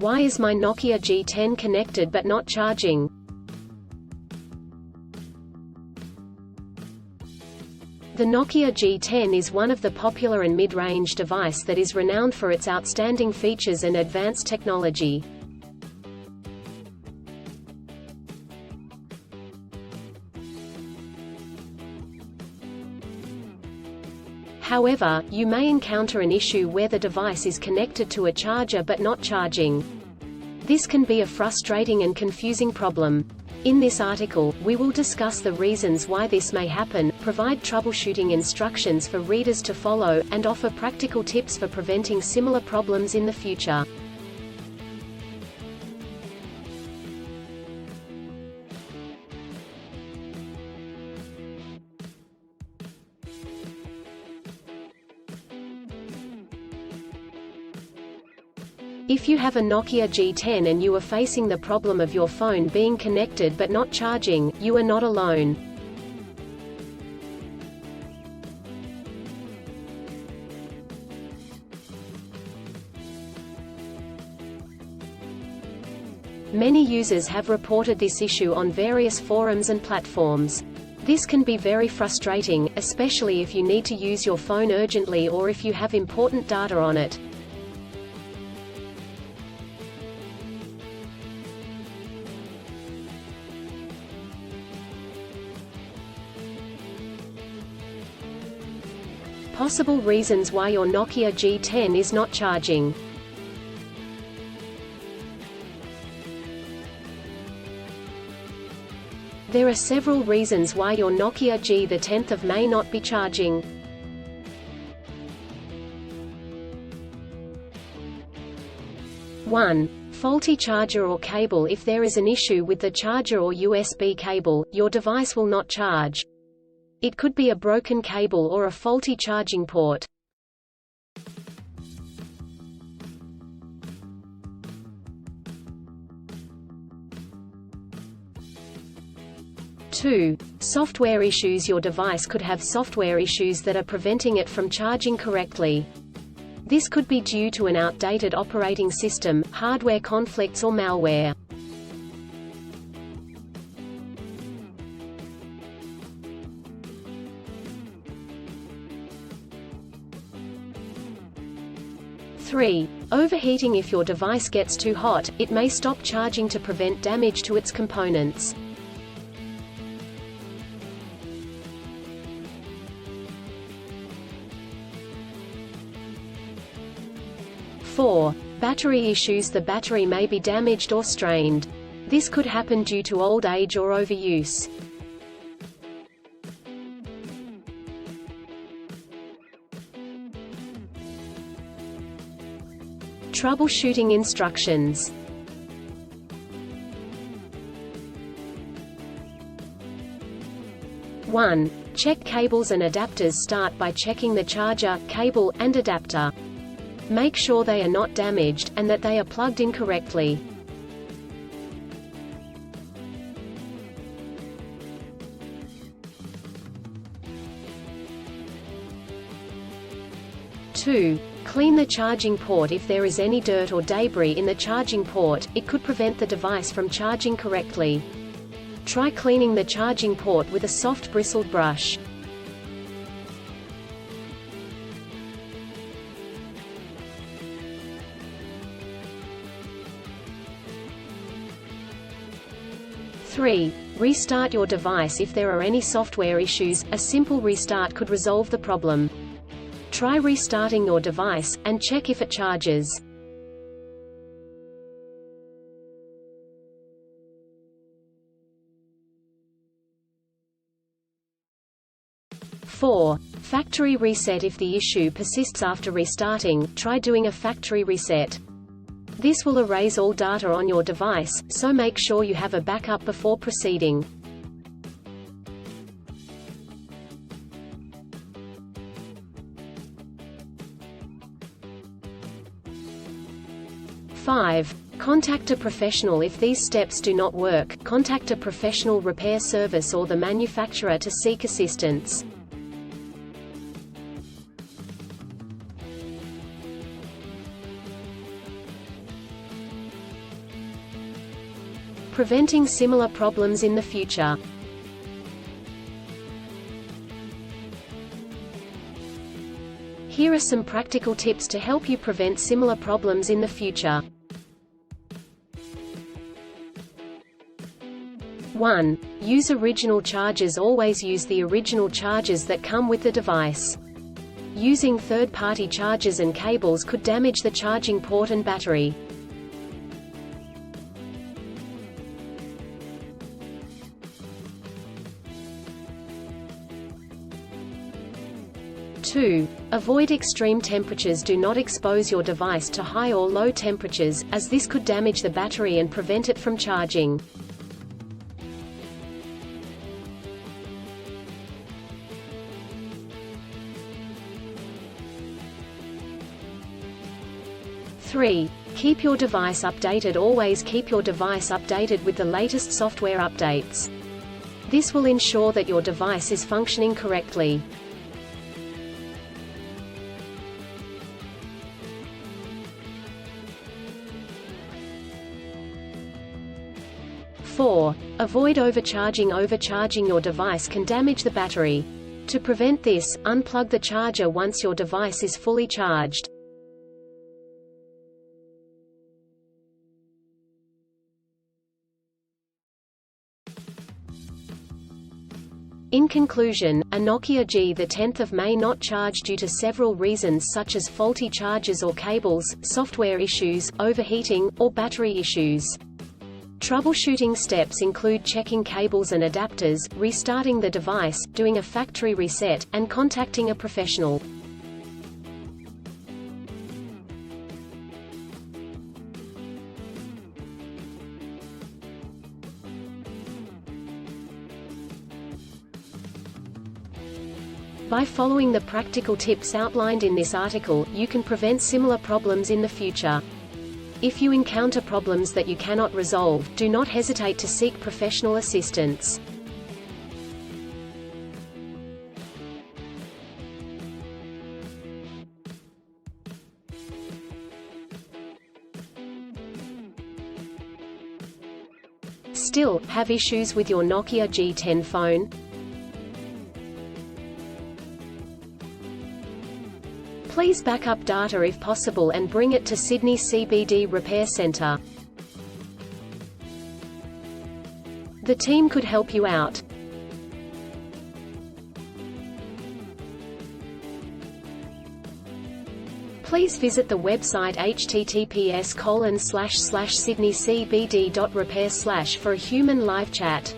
Why is my Nokia G10 connected but not charging? The Nokia G10 is one of the popular and mid-range device that is renowned for its outstanding features and advanced technology. However, you may encounter an issue where the device is connected to a charger but not charging. This can be a frustrating and confusing problem. In this article, we will discuss the reasons why this may happen, provide troubleshooting instructions for readers to follow, and offer practical tips for preventing similar problems in the future. If you have a Nokia G10 and you are facing the problem of your phone being connected but not charging, you are not alone. Many users have reported this issue on various forums and platforms. This can be very frustrating, especially if you need to use your phone urgently or if you have important data on it. Possible reasons why your Nokia G10 is not charging. There are several reasons why your Nokia G10 may not be charging. One, faulty charger or cable. If there is an issue with the charger or USB cable, your device will not charge. It could be a broken cable or a faulty charging port. Two, software issues. Your device could have software issues that are preventing it from charging correctly. This could be due to an outdated operating system, hardware conflicts or malware. Three, overheating. If your device gets too hot, it may stop charging to prevent damage to its components. Four, battery issues. The battery may be damaged or strained. This could happen due to old age or overuse. Troubleshooting instructions. 1. Check cables and adapters. Start by checking the charger, cable, and adapter. Make sure they are not damaged, and that they are plugged in correctly. Two. Clean the charging port. If there is any dirt or debris in the charging port, it could prevent the device from charging correctly. Try cleaning the charging port with a soft bristled brush. Three. Restart your device. If there are any software issues, a simple restart could resolve the problem. Try restarting your device, and check if it charges. Four. Factory reset. If the issue persists after restarting, try doing a factory reset. This will erase all data on your device, so make sure you have a backup before proceeding. Five. Contact a professional. If these steps do not work, contact a professional repair service or the manufacturer to seek assistance. preventing similar problems in the future. Here are some practical tips to help you prevent similar problems in the future. 1. Use original chargers. Always use the original chargers that come with the device. Using third-party chargers and cables could damage the charging port and battery. 2. Avoid extreme temperatures. Do not expose your device to high or low temperatures, as this could damage the battery and prevent it from charging. 3. Keep your device updated. Always keep your device updated with the latest software updates. This will ensure that your device is functioning correctly. 4. Avoid overcharging. Overcharging your device can damage the battery. To prevent this, unplug the charger once your device is fully charged. In conclusion, a Nokia G10 may not charge due to several reasons such as faulty chargers or cables, software issues, overheating, or battery issues. Troubleshooting steps include checking cables and adapters, restarting the device, doing a factory reset, and contacting a professional. By following the practical tips outlined in this article, you can prevent similar problems in the future. If you encounter problems that you cannot resolve, do not hesitate to seek professional assistance. Still, have issues with your Nokia G10 phone? Please back up data if possible and bring it to Sydney CBD Repair Centre. The team could help you out. Please visit the website https://sydneycbd.repair/ for a human live chat.